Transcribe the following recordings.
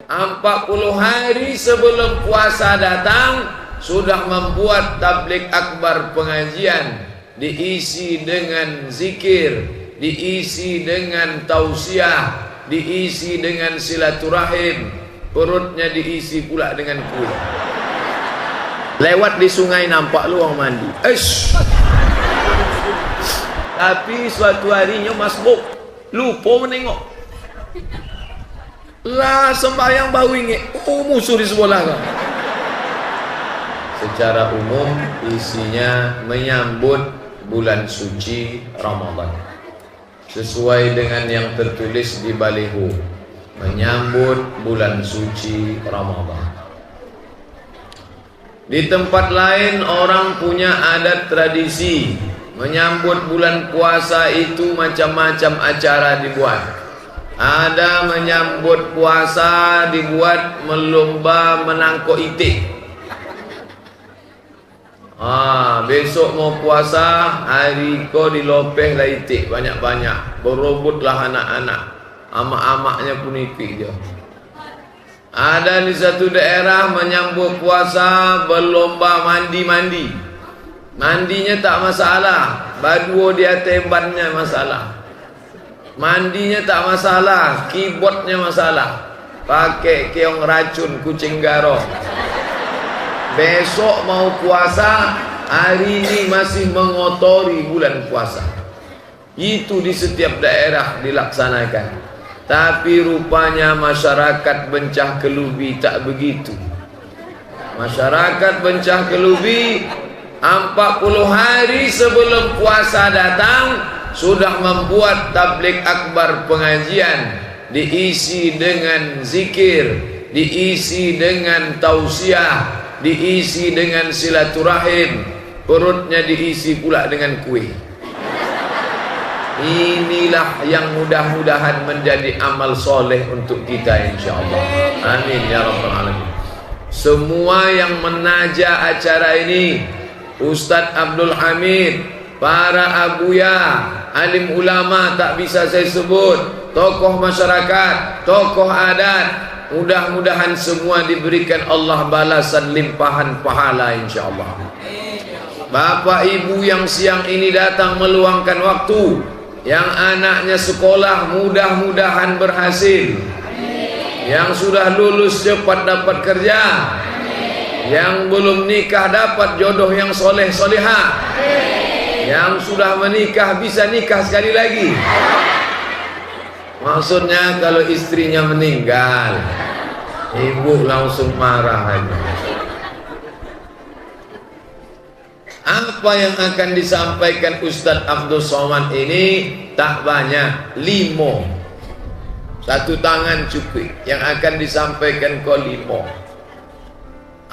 40 hari sebelum puasa datang sudah membuat tabligh akbar pengajian, diisi dengan zikir, diisi dengan tausiah, diisi dengan silaturahim, perutnya diisi pula dengan kuih. Lewat di sungai nampak luang mandi. Tapi suatu harinya masbuk, lupa menengok. Lah sembahyang bau ingin, musuh di sebelah kan. Secara umum isinya menyambut bulan suci Ramadan. Sesuai dengan yang tertulis di baliho, menyambut bulan suci Ramadan. Di tempat lain orang punya adat tradisi, menyambut bulan puasa itu macam-macam acara dibuat. Ada menyambut puasa dibuat melomba menangkok itik. Besok mau puasa, hari ko dilopeh lah itik banyak-banyak. Berebutlah anak-anak, amak-amaknya pun itik je. Ada di satu daerah menyambut puasa berlomba mandi-mandi. Mandinya tak masalah, baduo di atas bannya masalah. Mandinya tak masalah, keyboardnya masalah. Pakai keong racun kucing garong. Besok mau puasa, hari ini masih mengotori bulan puasa. Itu di setiap daerah dilaksanakan. Tapi rupanya masyarakat Bencah Kelubi tak begitu. Masyarakat Bencah Kelubi 40 hari sebelum puasa datang sudah membuat tabligh akbar pengajian, diisi dengan zikir, diisi dengan tausiah, diisi dengan silaturahim, perutnya diisi pula dengan kuih. Inilah yang mudah-mudahan menjadi amal soleh untuk kita insyaAllah. Amin ya rabbal alamin. Semua yang menaja acara ini, Ustadz Abdul Hamid, para abuya, alim ulama tak bisa saya sebut, tokoh masyarakat, tokoh adat, mudah-mudahan semua diberikan Allah balasan limpahan pahala insyaAllah. Bapak ibu yang siang ini datang meluangkan waktu, yang anaknya sekolah mudah-mudahan berhasil, yang sudah lulus cepat dapat kerja, yang belum nikah dapat jodoh yang soleh solehah, yang sudah menikah bisa nikah sekali lagi. Maksudnya kalau istrinya meninggal, ibu langsung marah aja. Apa yang akan disampaikan Ustadz Abdul Somad ini tak banyak, 5. Satu tangan cukup yang akan disampaikan ke 5.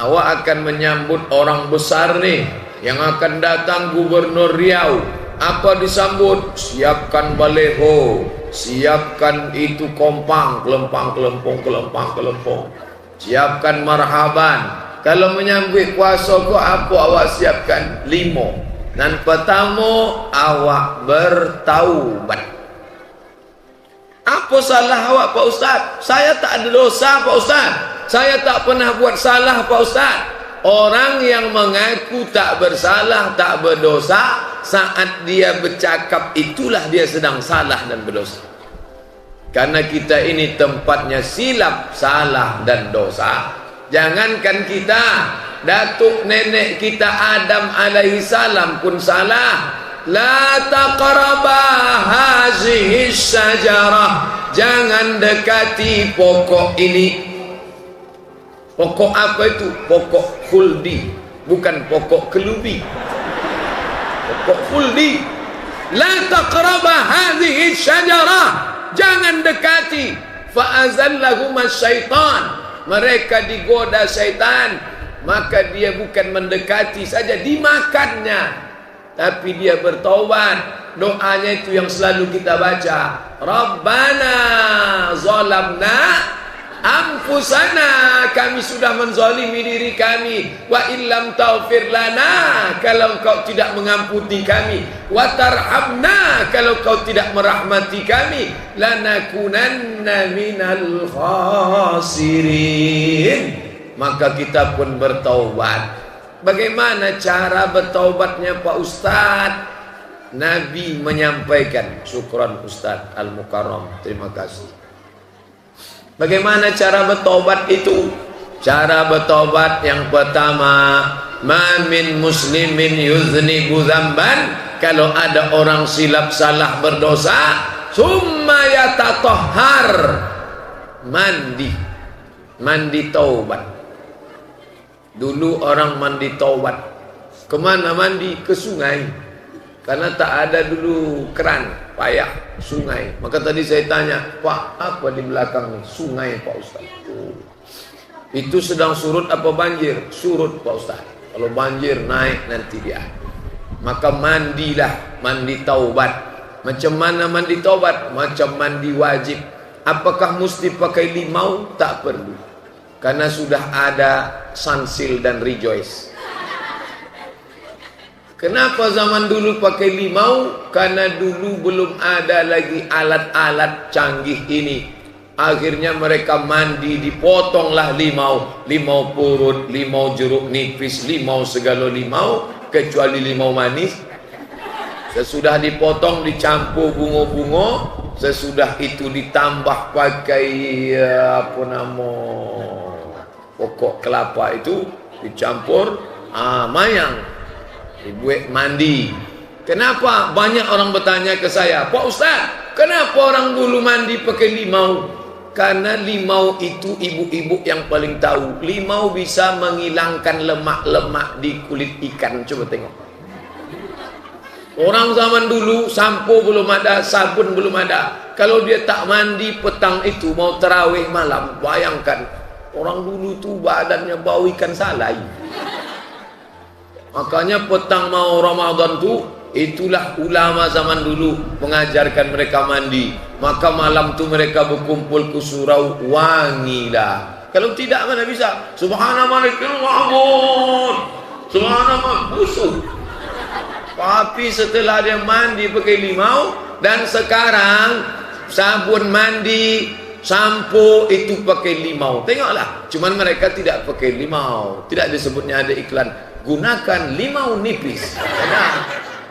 Awak akan menyambut orang besar nih yang akan datang, Gubernur Riau. Apa disambut? Siapkan baleho, siapkan itu kompang, kelempang. Siapkan marhaban. Kalau menyambut puasa kok apa awak siapkan? 5. Dan pertama, awak bertaubat. Apa salah awak Pak Ustaz? Saya tak ada dosa Pak Ustaz. Saya tak pernah buat salah Pak Ustaz. Orang yang mengaku tak bersalah, tak berdosa, saat dia bercakap itulah dia sedang salah dan berdosa. Karena kita ini tempatnya silap, salah dan dosa. Jangankan kita, datuk nenek kita Adam alaihi salam pun salah. La taqrabah hazihi syajarah. Jangan dekati pokok ini. Pokok apa itu? Pokok khuldi, bukan pokok kelubi. Pokok khuldi. La taqrabah hazihi syajarah. Jangan dekati. Fa'azallahuma syaitan. Mereka digoda syaitan, maka dia bukan mendekati saja, dimakannya, tapi dia bertaubat. Doanya itu yang selalu kita baca, Rabbana zalamna anfusana, kami sudah menzalimi diri kami, wa illam taghfir lana, kalau kau tidak mengampuni kami, wa tarhamna, kalau kau tidak merahmati kami, lanakunanna minal khasirin, maka kita pun bertaubat. Bagaimana cara bertaubatnya Pak Ustadz? Nabi menyampaikan, syukran Ustadz Al-Mukarram, terima kasih. Bagaimana cara bertobat itu? Cara bertobat yang pertama, ma min muslimin yuznibu dzamban, kalau ada orang silap salah berdosa, summa yatatahhar, mandi taubat. Dulu orang mandi taubat, kemana mandi? Ke sungai, karena tak ada dulu keran, payah sungai. Maka tadi saya tanya, Pak, apa di belakang nih? Sungai Pak Ustaz. Oh. Itu sedang surut apa banjir? Surut Pak Ustaz. Kalau banjir naik nanti dia. Maka mandilah, mandi taubat. Macam mana mandi taubat? Macam mandi wajib. Apakah mesti pakai limau? Tak perlu, karena sudah ada Sunsil dan Rejoice. Kenapa zaman dulu pakai limau? Karena dulu belum ada lagi alat-alat canggih ini. Akhirnya mereka mandi, dipotonglah limau. Limau purut, limau jeruk nipis, limau segala limau, kecuali limau manis. Sesudah dipotong, dicampur bunga-bunga. Sesudah itu ditambah pakai apa nama, pokok kelapa itu dicampur, mayang, dibuat mandi. Kenapa? Banyak orang bertanya ke saya, Pak Ustaz, kenapa orang dulu mandi pakai limau? Karena limau itu ibu-ibu yang paling tahu. Limau bisa menghilangkan lemak-lemak di kulit ikan. Coba tengok. Orang zaman dulu sampo belum ada, sabun belum ada. Kalau dia tak mandi petang itu mau tarawih malam, bayangkan orang dulu tu badannya bau ikan salai. Makanya petang mau Ramadan tu, itulah ulama zaman dulu mengajarkan mereka mandi. Maka malam tu mereka berkumpul ke surau, wangilah. Kalau tidak mana bisa? Subhanallah, subhanallah, busuk. Tapi setelah dia mandi pakai limau, dan sekarang sabun mandi, sampo itu pakai limau. Tengoklah, cuman mereka tidak pakai limau. Tidak disebutnya ada iklan, gunakan limau nipis. Nah,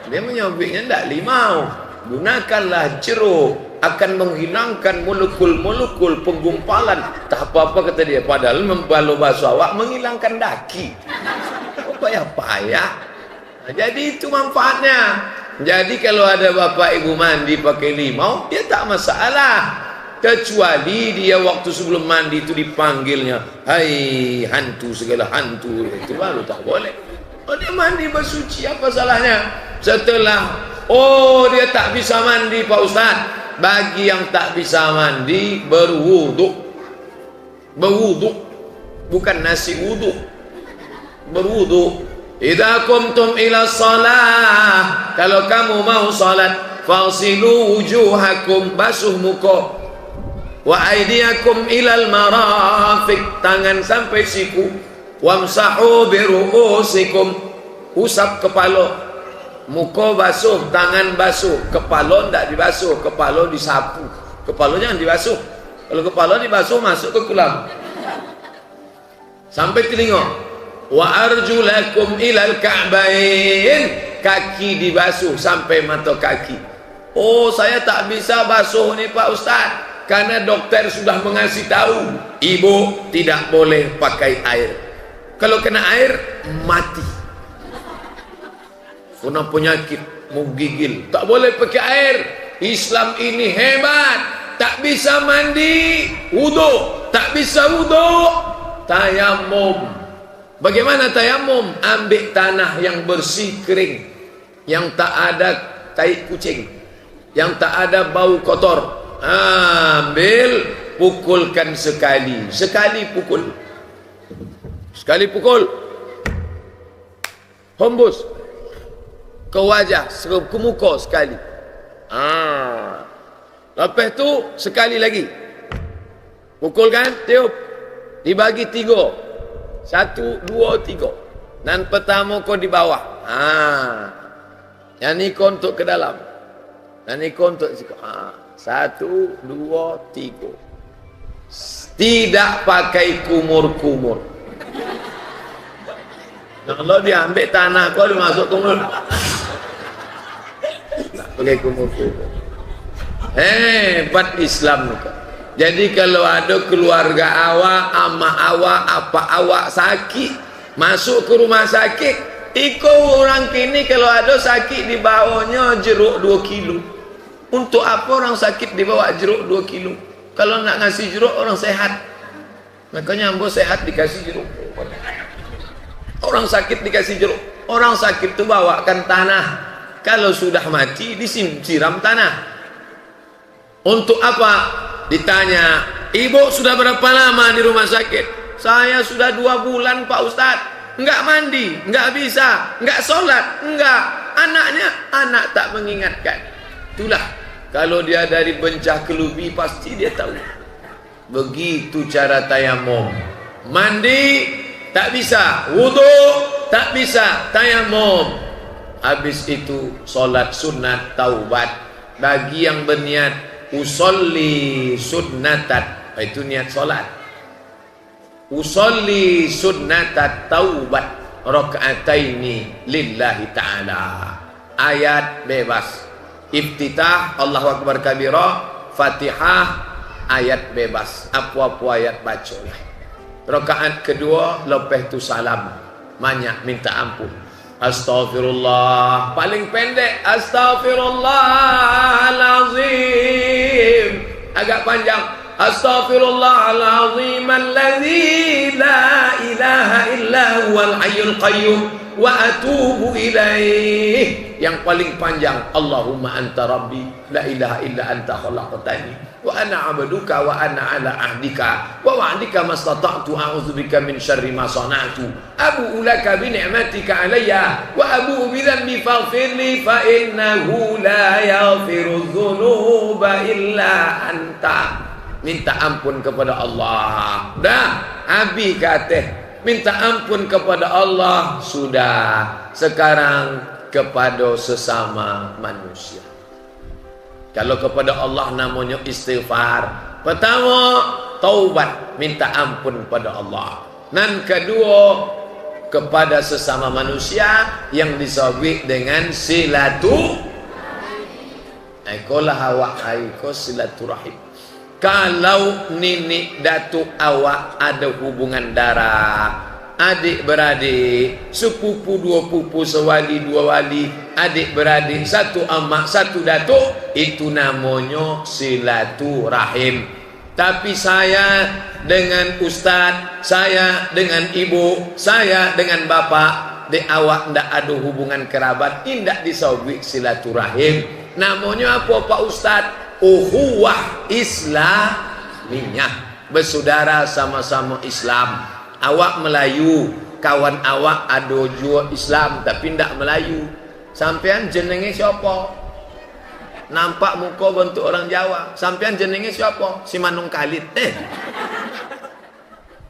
dia menyebutnya tidak limau. Gunakanlah jeruk, akan menghilangkan molekul-molekul penggumpalan. Tak apa-apa kata dia, padahal membasuh basuh awak menghilangkan daki. Apa ya payah. Nah, jadi itu manfaatnya. Jadi kalau ada bapak ibu mandi pakai limau, dia tak masalah. Kecuali dia waktu sebelum mandi itu dipanggilnya, hai hantu segala hantu, itu baru tak boleh. Oh, dia mandi bersuci, apa salahnya? Setelah, oh dia tak bisa mandi Pak Ustaz. Bagi yang tak bisa mandi, berwuduk. Berwuduk, bukan nasi wuduk. Berwuduk. Idza qumtum ila shalah, kalau kamu mau salat, fasilu wujuhakum, basuh muka, wa aydiyakum ilal marafiq, tangan sampai siku, wamsahu bi ru'usikum, usap kepala. Muka basuh, tangan basuh, kepala tidak dibasuh, kepala disapu. Kepala jangan dibasuh. Kalau kepala dibasuh masuk ke kolam sampai telinga. Wa arjulakum ilal ka'bain, kaki dibasuh sampai mata kaki. Oh, saya tak bisa basuh ni Pak Ustaz, karena dokter sudah mengasih tahu ibu tidak boleh pakai air. Kalau kena air mati. Kena penyakit mau gigil, tak boleh pakai air. Islam ini hebat. Tak bisa mandi, wudu. Tak bisa wudu, tayamum. Bagaimana tayamum? Ambil tanah yang bersih kering, yang tak ada tai kucing, yang tak ada bau kotor. Ambil, pukulkan sekali. Sekali pukul. Sekali pukul. Hembus ke wajah, ke muka sekali. Lepas tu sekali lagi. Pukul kan? Tiup. Dibagi 3. 1, 2, 3. Dan pertama kau di bawah. Yang ni kau untuk ke dalam. Dan ni kau untuk 1, 2, 3. Tidak pakai kumur-kumur. Kalau dia ambil tanah kau, dia masuk kumur. Tak pakai kumur-kumur. Hebat Islam ni. Jadi kalau ada keluarga awak, ama awak, apa awak sakit, masuk ke rumah sakit, ikut orang kini kalau ada sakit di bawahnya jeruk 2 kilo. Untuk apa orang sakit dibawa jeruk 2 kilo? Kalau nak ngasih jeruk orang sehat. Makanya ambo sehat dikasih jeruk. Orang sakit dikasih jeruk. Orang sakit itu bawakan tanah. Kalau sudah mati disiram tanah. Untuk apa? Ditanya, ibu sudah berapa lama di rumah sakit? Saya sudah 2 bulan Pak Ustadz. Enggak mandi, enggak bisa, enggak sholat, enggak. Anaknya, anak tak mengingatkan. Itulah, kalau dia dari bencah kelubi pasti dia tahu. Begitu cara tayamum. Mandi, tak bisa. Wudu, tak bisa. Tayamum. Habis itu, sholat sunat, taubat. Bagi yang berniat, usolli sunnatan, itu niat solat. Usolli sunnatat taubat rakaataini lillahi ta'ala. Ayat bebas. Iftitah Allahu Akbar kabira, Fatihah ayat bebas. Apa-apa ayat baca lah. Rakaat kedua lepas tu salam, banyak minta ampun. Astaghfirullah, paling pendek astaghfirullahalazim, agak panjang astaghfirullahalazim alladzi la ilaha illa huwal hayyul qayyum wa atubu ilaih. Yang paling panjang Allahumma anta rabbi la ilaha illa anta khalaqtani wa ana abduka wa ana ala ahdika wa wa'dika mastata'tu a'udzubika min syarri ma sana'tu abu'u laka bi ni'matika alayya wa abu'u bi dhanbi faghfirli fa innahu la yaghfiru dzunuba illa anta. Minta ampun kepada Allah. Dah habis kata minta ampun kepada Allah sudah. Sekarang kepada sesama manusia. Kalau kepada Allah namanya istighfar. Pertama, taubat, minta ampun pada Allah. Dan kedua, kepada sesama manusia yang disebut dengan silaturahim. Ikolah awak aiko silaturahim. Kalau nenek datuk awak ada hubungan darah, adik beradik, sepupu 2 pupu, sewali 2 wali, adik beradik, 1 amak 1 datuk, itu namanya silaturahim. Tapi saya dengan ustaz, saya dengan ibu, saya dengan bapak, di awak ndak ada hubungan kerabat, indak disebut silaturahim. Namanya apa Pak Ustaz? Ukhuwah Islamiyah, bersaudara sama-sama Islam. Awak Melayu, kawan awak ada jua Islam tapi ndak Melayu. Sampean jenenge siapa? Nampak muka bentuk orang Jawa. Sampean jenenge siapa? Si Manung Khalid.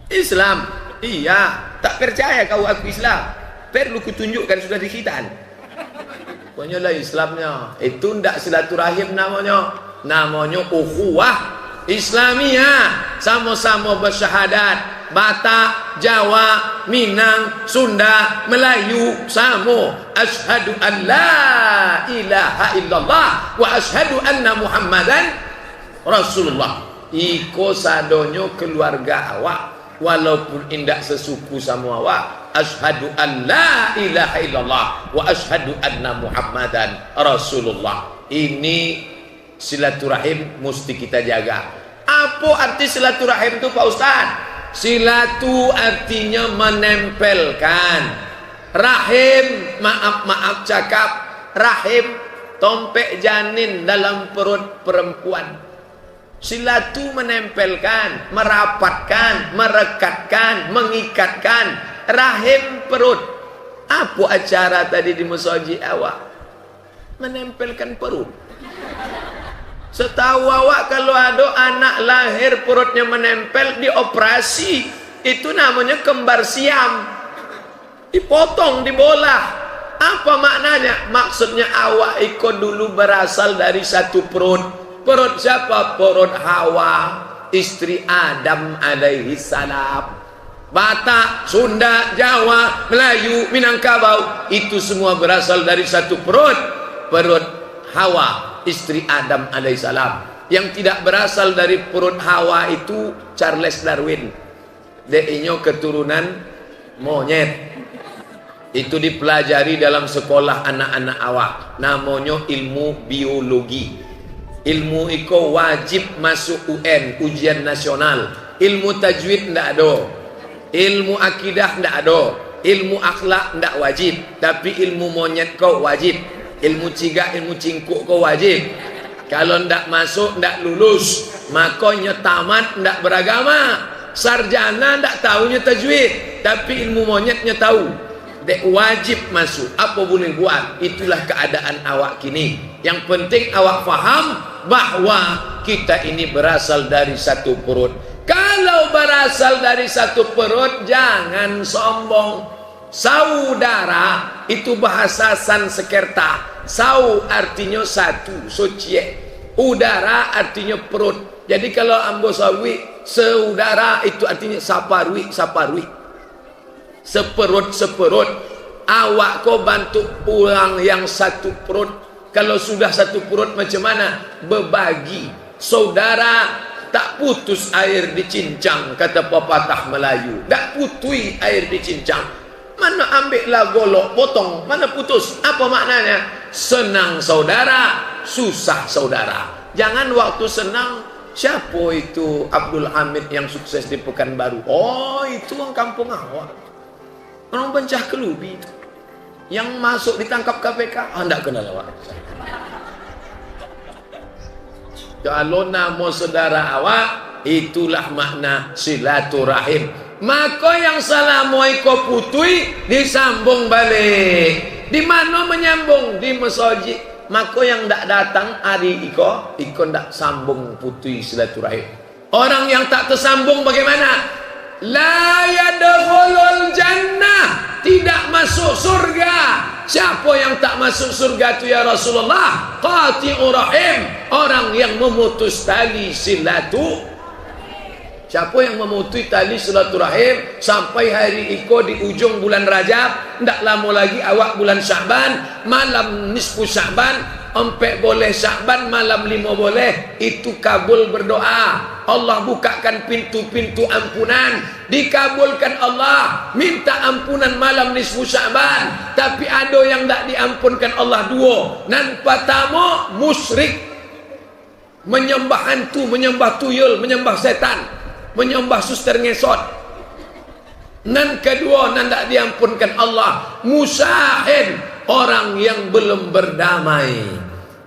Islam. Iya, tak percaya kau aku Islam. Perlu kutunjukkan sudah di khitan. Pokoknya lah Islamnya. Itu ndak silaturahim namanya. Namanya ukhuwah Islamiyah. Sama-sama bersyahadat. Batak, Jawa, Minang, Sunda, Melayu, sama. Ashhadu an la ilaha illallah wa ashhadu anna Muhammadan Rasulullah. Iko sadonyo keluarga awak, walaupun indak sesuku sama awak. Ashhadu an la ilaha illallah wa ashhadu anna Muhammadan Rasulullah. Ini silaturahim mesti kita jaga. Apa arti silaturahim itu Pak Ustaz? Silatu artinya menempelkan. Rahim, maaf cakap, rahim tompek janin dalam perut perempuan. Silatu menempelkan, merapatkan, merekatkan, mengikatkan rahim perut. Apa acara tadi di masjid awak? Menempelkan perut. Setahu awak kalau ada anak lahir perutnya menempel dioperasi, itu namanya kembar siam. Dipotong, dibolah. Apa maknanya? Maksudnya awak ikut dulu berasal dari satu perut. Perut siapa? Perut Hawa, istri Adam alaihi salam. Batak, Sunda, Jawa, Melayu, Minangkabau, itu semua berasal dari satu perut. Perut Hawa, istri Adam alaihissalam. Yang tidak berasal dari perut Hawa itu Charles Darwin. Dia keturunan monyet. Itu dipelajari dalam sekolah anak-anak awak. Namanya ilmu biologi. Ilmu itu wajib masuk UN, ujian nasional. Ilmu tajwid tidak ada. Ilmu akidah tidak ada. Ilmu akhlak tidak wajib. Tapi ilmu monyet kau wajib. Ilmu cigak, ilmu cingkuk kau wajib. Kalau tidak masuk, tidak lulus. Makanya tamat tidak beragama. Sarjana tidak tahunya tajwid. Tapi ilmu monyetnya tahu. Dek wajib masuk. Apa boleh buat? Itulah keadaan awak kini. Yang penting awak faham bahwa kita ini berasal dari satu perut. Kalau berasal dari satu perut, jangan sombong. Saudara itu bahasa Sanskerta. Sau artinya satu, socie. Udara artinya perut. Jadi kalau ambo sawi, saudara itu artinya saparwi, saparwi. Seperut-seperut. Awak kau bantu pulang yang satu perut. Kalau sudah satu perut macam mana? Berbagi. Saudara tak putus air dicincang, kata pepatah Melayu. Tak putui air dicincang. Mana ambillah golok potong, mana putus? Apa maknanya? Senang saudara, susah saudara. Jangan waktu senang, siapa itu Abdul Hamid yang sukses di Pekanbaru? Oh, itu orang kampung awak. Orang Bencah Kelubi itu yang masuk ditangkap KPK. Anda kenal awak? Kalau nama saudara awak, itulah makna silaturahim. Maka yang salah moiko putui disambung balik. Di mana menyambung? Di masjid. Maka yang tak datang hari iko tak sambung putui silaturahim. Orang yang tak tersambung bagaimana? La yadkhulul jannah, tidak masuk surga. Siapa yang tak masuk surga itu ya Rasulullah? Qati'ur rahim, orang yang memutus tali silatu. Siapa yang memutus tali silaturahim sampai hari iko di ujung bulan Rajab, tidak lama lagi awak bulan Sya'ban, malam nisfu Sya'ban, sampai boleh Sya'ban, malam 5 boleh, itu kabul berdoa. Allah bukakan pintu-pintu ampunan, dikabulkan Allah, minta ampunan malam nisfu Sya'ban. Tapi ada yang tak diampunkan Allah dua. Nan pertama musyrik, menyembah hantu, menyembah tuyul, menyembah setan, menyembah suster ngesot. Nan kedua, nan tak diampunkan Allah musyahid, orang yang belum berdamai.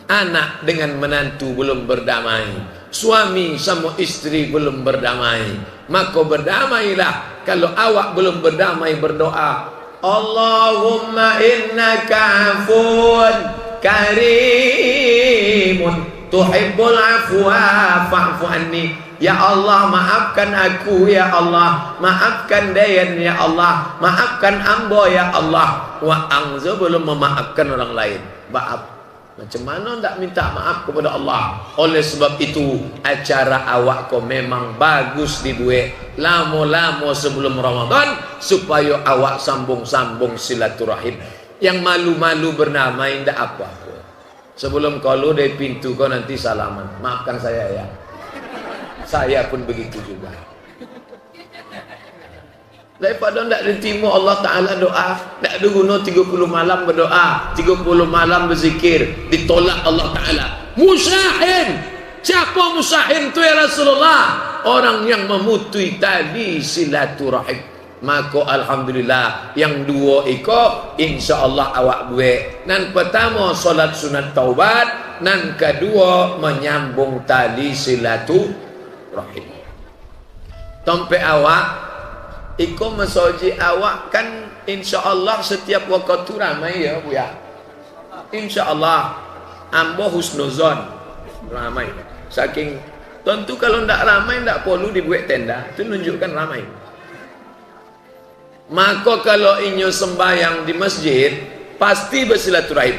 Anak dengan menantu belum berdamai, suami sama istri belum berdamai. Maka berdamailah. Kalau awak belum berdamai, berdoa, Allahumma innaka afun karimun tuhibbul afwa fa'fu anni. Ya Allah, maafkan aku ya Allah, maafkan Dayan ya Allah, maafkan ambo ya Allah. Wa angza belum memaafkan orang lain. Maaf. Macam mana tak minta maaf kepada Allah? Oleh sebab itu, acara awak kau memang bagus dibuat lama-lama sebelum Ramadan, supaya awak sambung-sambung silaturahim. Yang malu-malu bernamai tidak apa-apa. Sebelum kalau dari pintu kau nanti salaman, maafkan saya ya. Saya pun begitu juga. Daripada tidak diterima Allah Ta'ala doa, tidak ada guna 30 malam berdoa, 30 malam berzikir, ditolak Allah Ta'ala. Musyahid. Siapa musyahid itu ya Rasulullah? Orang yang memutui tali silaturahim. Maka alhamdulillah, yang dua iko insya-Allah awak buat. Nan pertama solat sunat taubat, nan kedua menyambung tali silaturahim. Tompe awak iko mesoji awak kan insya-Allah setiap waktu ramai ya Bu ya. Insya-Allah ambo husnuzon. Ramai. Saking tentu kalau ndak ramai ndak perlu dibuat tenda. Itu menunjukkan ramai. Maka kalau inyo sembahyang di masjid pasti bersilaturahim.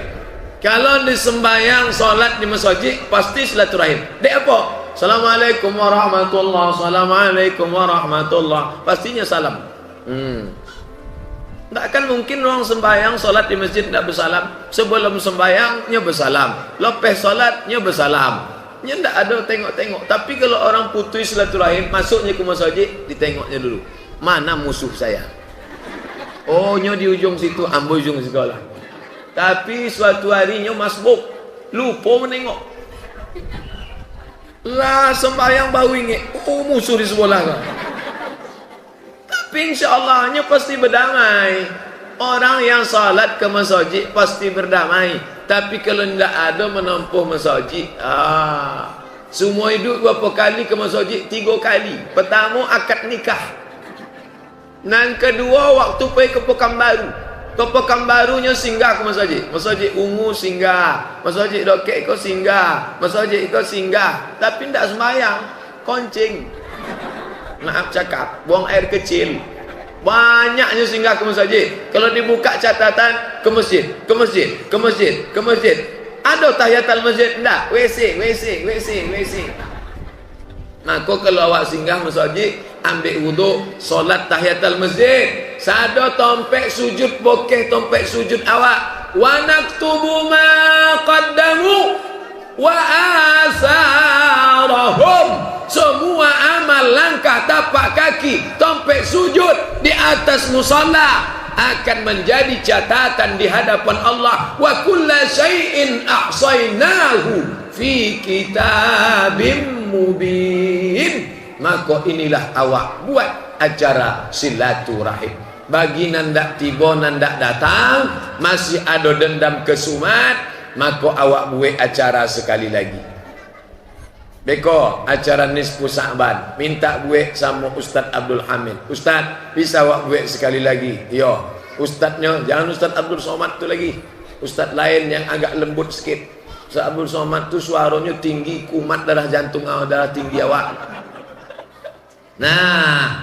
Kalau di sembahyang solat di masjid pasti silaturahim. Dek apa? Assalamualaikum warahmatullahi, assalamualaikum warahmatullahi. Pastinya salam. Tak akan mungkin orang sembahyang solat di masjid tidak bersalam. Sebelum sembahyangnya bersalam, lepas solatnya bersalam. Nya tidak ada tengok-tengok. Tapi kalau orang putus silaturahim, masuknya ke masjid, ditengoknya dulu. Mana musuh saya? Oh, nyo di ujung situ, ambo ujung sekolah. Tapi suatu harinya masbuk, lupa menengok. Lah sembahyang bau ingat, oh musuh di sebelah kan. Tapi insyaAllah nya pasti berdamai. Orang yang salat ke masjid pasti berdamai. Tapi kalau tidak ada menempuh masjid, semua hidup berapa kali ke masjid? 3 kali. Pertama akad nikah. Dan kedua waktu pergi ke Pekanbaru. Ke Pekanbarunya singgah ke masjid. Masjid Ungu singgah, masjid Dokek kau singgah, masjid kau singgah. Tapi tidak sembahyang, koncing. Maaf cakap, buang air kecil. Banyaknya singgah ke masjid. Kalau dibuka catatan ke masjid, ke masjid, ke masjid, ke masjid. Ada tahiyatul masjid enggak? WC. Maka kalau awak singgah masjid, ambil wudu, solat tahiyatul masjid. Sada tompek sujud bokeh tompek sujud awak. Wa naktubu ma qaddamu wa asarahum. Semua amal langkah tapak kaki tompek sujud di atas musalla akan menjadi catatan di hadapan Allah. Wa kulla syai'in ahsainahu fi kitabim mubin. Maka inilah awak buat acara silaturahim. Bagi nandak tiba nandak datang, masih ada dendam kesumat, maka awak buat acara sekali lagi. Beko acara nisfu Sa'ban, minta buat sama Ustaz Abdul Hamid. Ustaz, bisa awak buat sekali lagi? Yo, Ustaznya jangan Ustaz Abdul Somad tu lagi. Ustaz lain yang agak lembut sikit. Ustaz Abdul Somad tu suaranya tinggi, kumat darah jantung awak, darah tinggi awak. Nah,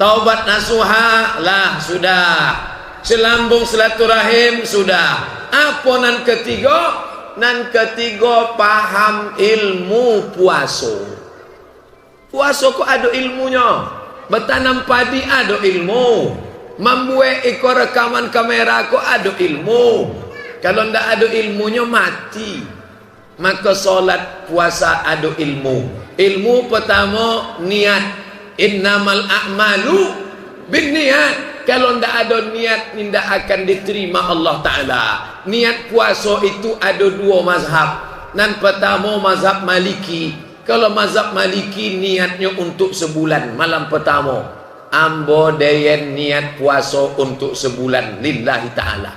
taubat nasuha lah sudah, selambung silaturahim sudah. Apa nan ketiga? Nan ketiga paham ilmu puasa. Puasa kok ada ilmunya. Bertanam padi ada ilmu. Membuat ekor rekaman kamera kok ada ilmu. Kalau ndak ada ilmunya mati. Maka solat puasa ada ilmu. Ilmu pertama niat. Innamal a'malu binniyat. Kalau tidak ada niat, tidak akan diterima Allah Ta'ala. Niat puasa itu ada 2 mazhab. Dan pertama mazhab Maliki. Kalau mazhab Maliki niatnya untuk sebulan, malam pertama. Ambo dayen niat puasa untuk sebulan lillahi Ta'ala.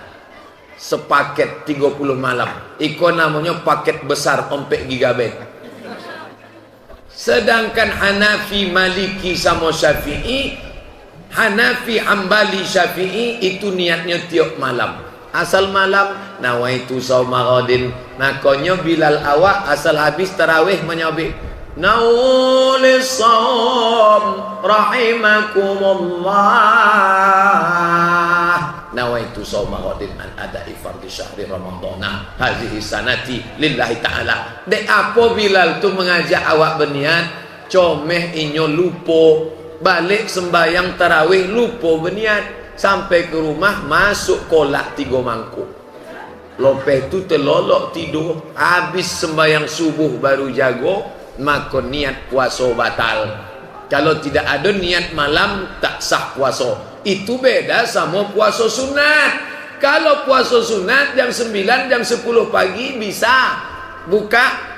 Sepaket 30 malam. Iko namanya paket besar 4 GB. Sedangkan Hanafi, Maliki sama Syafi'i, Hanafi, Hambali, Syafi'i itu niatnya tiap malam. Asal malam nawaitu sauma ghadin. Makanya Bilal awak asal habis tarawih menyabik naulis saum rahimakumullah. Nawaitu sauma ghadin an ada'i fardhi syahri ramadhana hadhihi sanati lillahi ta'ala. Dek apa Bilal tu mengajak awak berniat, comeh inyo lupa. Balik sembahyang tarawih lupa berniat. Sampai ke rumah masuk kolak 3 mangkuk. Lepas tu terlolok tidur. Habis sembahyang subuh baru jago, maka niat puasa batal. Kalau tidak ada niat malam tak sah puasa. Itu beda sama puasa sunat. Kalau puasa sunat jam 9 jam 10 pagi bisa buka.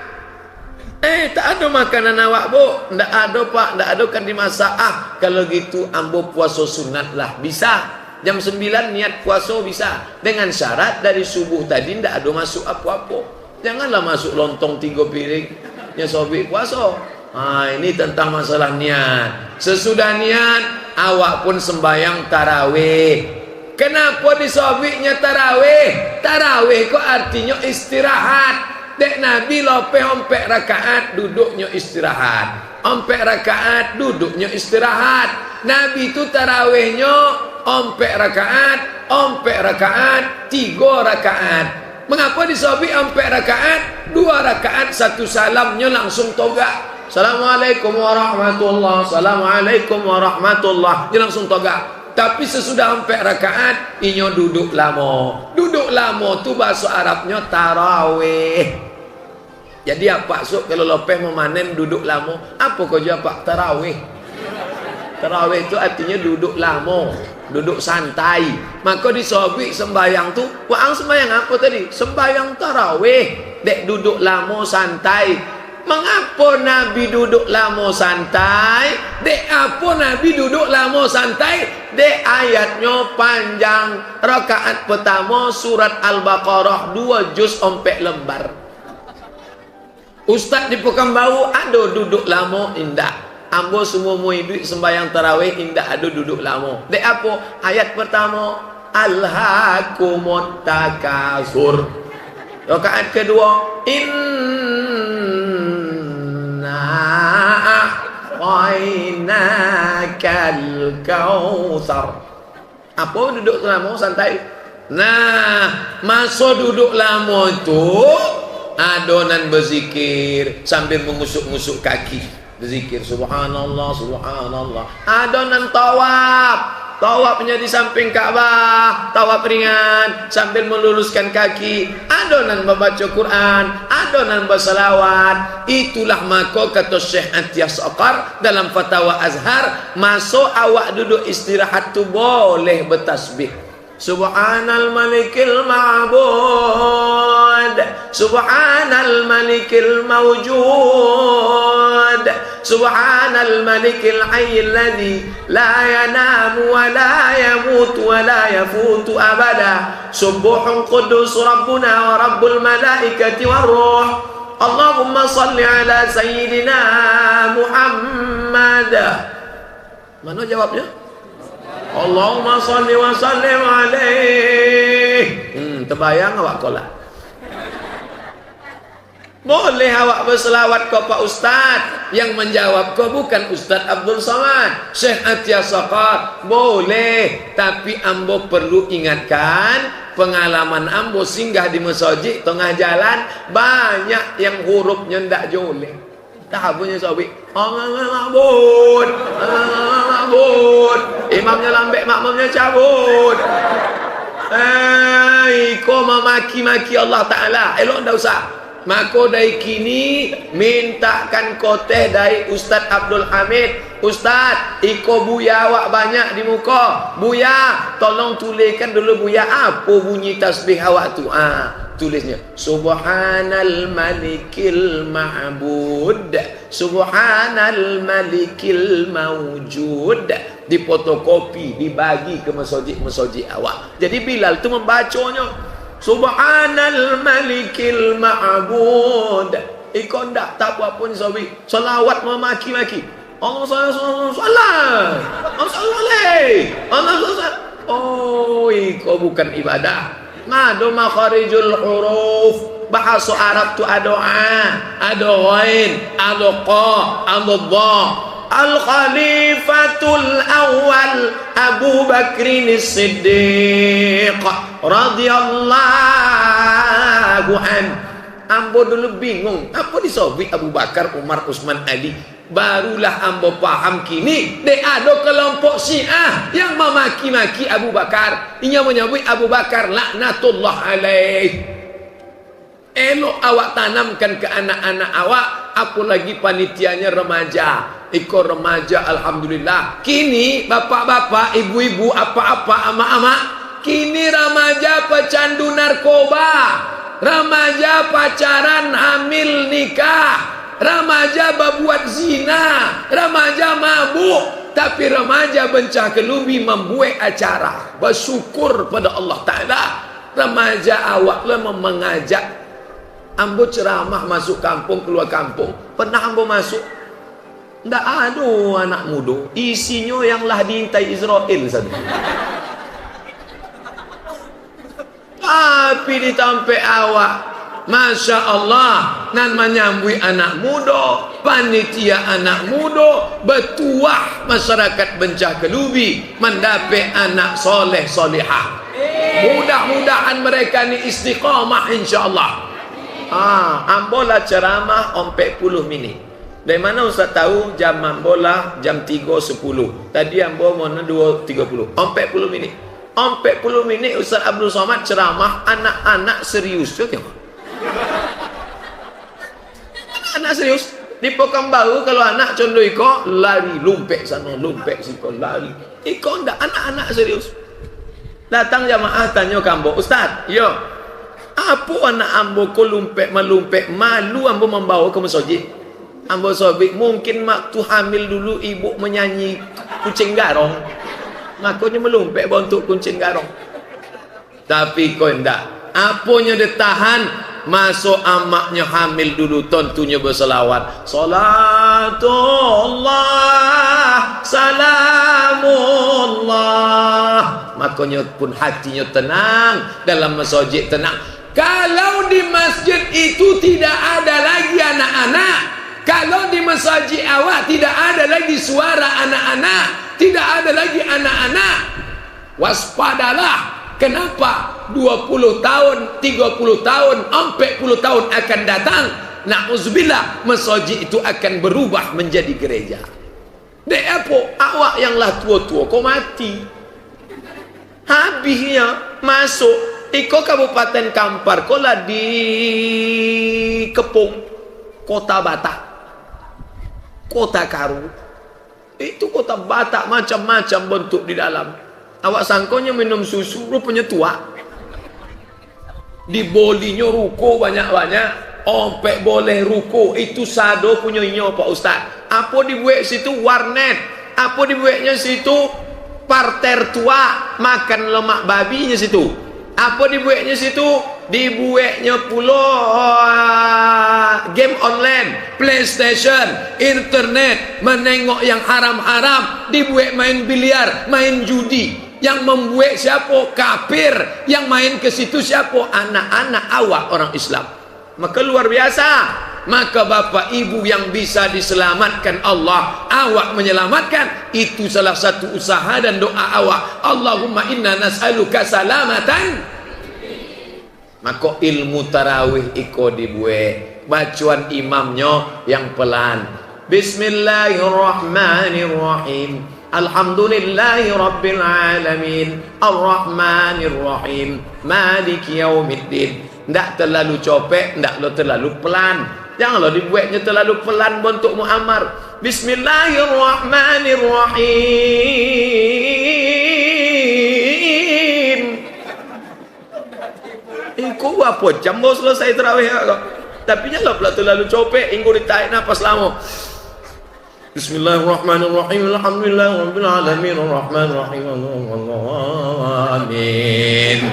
Tak ada makanan awak bu. Tak ada pak, tak ada kan dimasak. Kalau gitu ambo puasa sunat lah. Bisa. Jam 9 niat puasa bisa. Dengan syarat dari subuh tadi tak ada masuk apa-apa. Janganlah masuk lontong 3 piring. Ya sobik puasa. Ini tentang masalah niat. Sesudah niat, awak pun sembahyang tarawih. Kenapa disobiknya tarawih? Tarawih kok artinya istirahat. Dek Nabi lope ompek rakaat duduknya istirahat. Ompek rakaat duduknya istirahat. Nabi itu tarawihnya ompek rakaat 3 rakaat. Mengapa disobi ompek rakaat? 2 rakaat 1 salamnya langsung toga. Assalamualaikum warahmatullahi wabarakatuh. Assalamualaikum warahmatullahi. Dia langsung toga. Tapi sesudah ompek rakaat inyo duduk lama. Duduk lama tu bahasa Arabnya tarawih. Jadi apa sok kalau lopeh memanen duduk lama? Apa kau jawab Pak? Tarawih. Tarawih itu artinya duduk lama, duduk santai. Maka disobik sembayang tu, wang sembayang apa tadi? Sembayang tarawih. Dek duduk lama santai. Mengapa Nabi duduk lama santai? Dek apa Nabi duduk lama santai? Dek ayatnya panjang. Rakaat pertama surat Al-Baqarah 2 juz 4 lembar. Ustaz di Pekanbaru ada duduk lama indah. Ambo semua murid sembahyang tarawih indah ada duduk lama. Dek apa? Ayat pertama alhaakumut takasur. Rakaat kedua inna a'tainakal kautsar. Apa duduk lama santai? Nah, masa duduk lama itu adonan berzikir sambil mengusuk-ngusuk kaki, berzikir subhanallah subhanallah. Adonan tawafnya di samping Ka'bah, tawaf ringan sambil meluruskan kaki. Adonan membaca Quran, adonan berselawat. Itulah maka kata Syekh Atiyas Saqar dalam Fatwa Azhar, masuk awak duduk istirahat tu boleh bertasbih. Subhanal malikil ma'bud, subhanal malikil mawjud, subhanal malikil hayyil ladzi la yanamu wa la yamutu wa la yafutu abada, subuhun qudus rabbuna wa rabbul malaikati war ruh. Allahumma salli ala sayyidina Muhammad. Mana jawabnya? Allahumma salli wa sallim alaih. Terbayang awak kolak? Boleh awak berselawat ke Pak Ustaz. Yang menjawab kau bukan Ustaz Abdul Samad, Syekh Atiyas Saqar. Boleh, tapi ambo perlu ingatkan, pengalaman ambo singgah di masjid tengah jalan, banyak yang hurufnya ndak joleh. Tak punya sawi. Mabud. Imamnya lambek, makmumnya cabut. Kau memaki-maki Allah Ta'ala. Elok ndak usah. Maka dari kini mintakan koteh dari Ustaz Abdul Hamid. Ustaz, iko buya awak banyak di muka. Buya, tolong tuliskan dulu buya apa bunyi tasbih awak tu. Tulisnya Subhanal Malikil Ma'bud, Subhanal Malikil Mawjud. Dipotokopi, dibagi ke masjid-masjid awak. Jadi Bilal tu membacanya Subhanal Malikil Ma'bud. Ikon tak apa pun sawi. Salawat memaki-maki. Allah salat. Oh, iko bukan ibadah. Ngado makharijul huruf. Bahasa Arab tu ada ada ghain, ada qa, ada dha. Al-Khalifatul Awal Abu Bakrin As-Siddiq radhiyallahu an. Ambo dulu bingung, apa disobik Abu Bakar, Umar, Utsman, Ali. Barulah ambo paham kini, dek ada kelompok Syiah yang memaki-maki Abu Bakar. Ia menyebut Abu Bakar laknatullah alaih. Elok awak tanamkan ke anak-anak awak, apalagi panitianya remaja. Ikut remaja, alhamdulillah. Kini bapak-bapak, ibu-ibu, apa-apa, ama-ama, kini remaja pecandu narkoba, remaja pacaran, hamil, nikah, remaja berbuat zina, remaja mabuk. Tapi remaja bencah kelumbi membuat acara bersyukur pada Allah Ta'ala. Remaja awaklah mengajak ambo ceramah masuk kampung, keluar kampung. Pernah ambo masuk, ndak ada anak muda, isinya yang lah diintai Israel saja. Tapi ditampai awak Masya Allah, nan menyambui anak muda, panitia anak muda, bertuah masyarakat Bencah Kelubi mendapat anak soleh solehah. Mudah-mudahan mereka ni istiqamah insya-Allah. Ambola ceramah 40 minit. Dari mana Ustaz tahu jam ambola jam 3.10? Tadi ambo mau 2.30. 40 minit. 40 minit Ustaz Abdul Somad ceramah anak-anak serius tu tengok. Anak serius di Pekanbaru kalau anak condong iko lari lumpek sana lumpek siko lari iko ndak anak-anak serius. Datang jamaah tanya kambo Ustaz, yo apa anak ambo ko lumpek melumpek malu ambo membawa ke masjid. Ambo sobik mungkin mak tu hamil dulu ibu menyanyi kucing garong makanya melumpek untuk kucing garong. Tapi kau ndak apanya dia tahan masuk amaknya hamil dulu tentunya berselawat salatullah salamullah makanya pun hatinya tenang dalam masjid tenang. Kalau di masjid itu tidak ada lagi anak-anak, kalau di masjid awak tidak ada lagi suara anak-anak, tidak ada lagi anak-anak, waspadalah. Kenapa 20 tahun, 30 tahun, 40 tahun akan datang, na'udzubillah, masjid itu akan berubah menjadi gereja. Dek apa? Awak yang lah tua-tua, kau mati. Habisnya masuk, iko Kabupaten Kampar, kau lah di Kepung, Kota Batak, Kota Karu. Itu Kota Batak macam-macam bentuk di dalam. Awak sangkonya minum susu, rupanya tua. Di bolinya ruko banyak-banyak. Ompek boleh ruko. Itu sado punya inyo Pak Ustaz. Apa dibuat situ warnet. Apa dibuatnya situ parter tua. Makan lemak babinya situ. Apa dibuatnya situ? Dibuatnya pula game online, PlayStation, internet, menengok yang haram-haram, dibuat main biliar, main judi. Yang membuat siapa? Kafir. Yang main ke situ siapa? Anak-anak awak orang Islam. Maka luar biasa. Maka bapak ibu yang bisa diselamatkan Allah, awak menyelamatkan, itu salah satu usaha dan doa awak. Allahumma inna nas'aluka salamatan. Maka ilmu tarawih iko dibuat. Bacaan imamnya yang pelan. Bismillahirrahmanirrahim. Alhamdulillahi Rabbil Alamin Ar-Rahmanir Rahim Maliki Yaumiddin. Tidak terlalu copek, tidak terlalu pelan. Janganlah dibuatnya terlalu pelan bentuk muammar. Bismillahirrahmanirrahim. Kau apa jam mau selesai terawih kok. Tapi janganlah pula terlalu copek. Ingku ditarik nafas lama. Bismillahirrahmanirrahim. Alhamdulillahirabbil alamin arrahmanirrahim. Amin.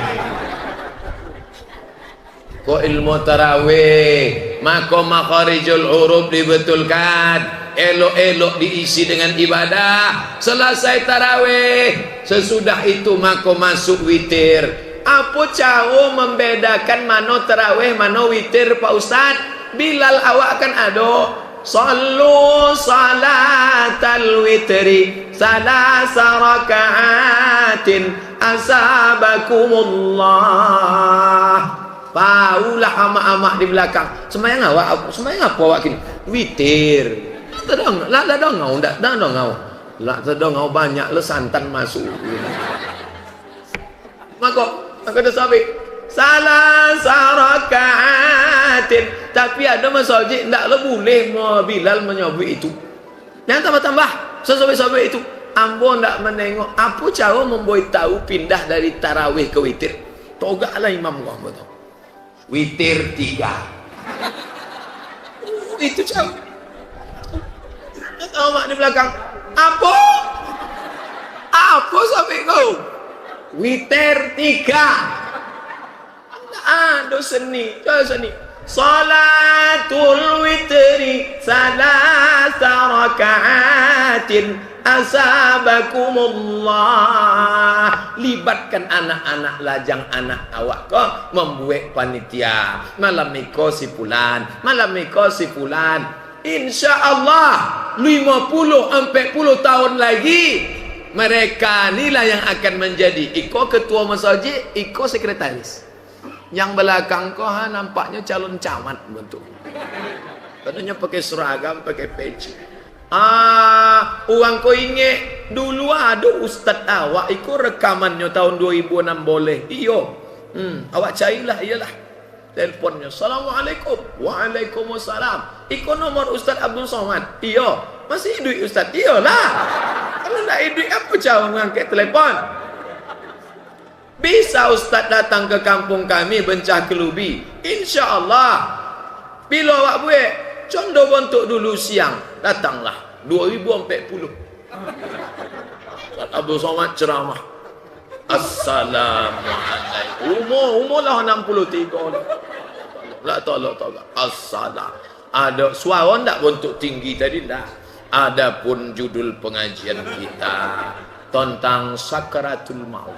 Ko ilmu tarawih, maka makharijul huruf dibetulkan, elok-elok diisi dengan ibadah. Selesai tarawih, sesudah itu maka masuk witir. Apa cara membedakan mana tarawih, mana witir Pak Ustaz? Bilal awak kan ada sallu salatal witri salasa raka'atin asabakumullah. Paulah amak-amak di belakang. Semayang awak, semayang apa awak kini? Witir. Tedong, lah dong ngau, ndak dong ngau. Lah tedong ngau banyak le santan masuk. Maka ada sahabat salah sarakaatin, tapi ada masjid ndak le boleh Bilal menyebut itu. Jangan tambah-tambah sahabat-sahabat itu. Ambo ndak menengok apa cara membuat tahu pindah dari tarawih ke witir. Togaklah imam gua betul. Witir 3. Itu jauh. Awak di belakang. Apa sampai kau? Witir 3. Ada seni. Salatul witri salasa raka'atin asabakumullah. Libatkan anak-anak lajang anak awak ko membuat panitia. Malam iko si fulan, malam iko si fulan. InsyaAllah 50-40 tahun lagi mereka inilah yang akan menjadi iko ketua masjid, iko sekretaris. Yang belakang kau nampaknya calon camat bentuk. Katanya pakai seragam, pakai peci. Uang kau ingat dulu ada ustaz awak iko rekamannya tahun 2006 boleh. Iyo. Awak carilah iyalah. Teleponnya. Assalamualaikum. Waalaikumsalam. Iko nomor Ustaz Abdul Somad. Iyo. Masih duit Ustaz. Iyalah. Kalau nak duit apa cara mengangkat telefon? Bisa Ustaz datang ke kampung kami Bencah Kelubi. InsyaAllah. Bila awak buat contoh bentuk dulu siang, datanglah 2040. Ustaz Abdul Somad ceramah. Assalamualaikum. Umur lah 63 lah. Tolak. Assalam. Ada suara tak bentuk tinggi tadi tak? Adapun judul pengajian kita tentang sakaratul maut.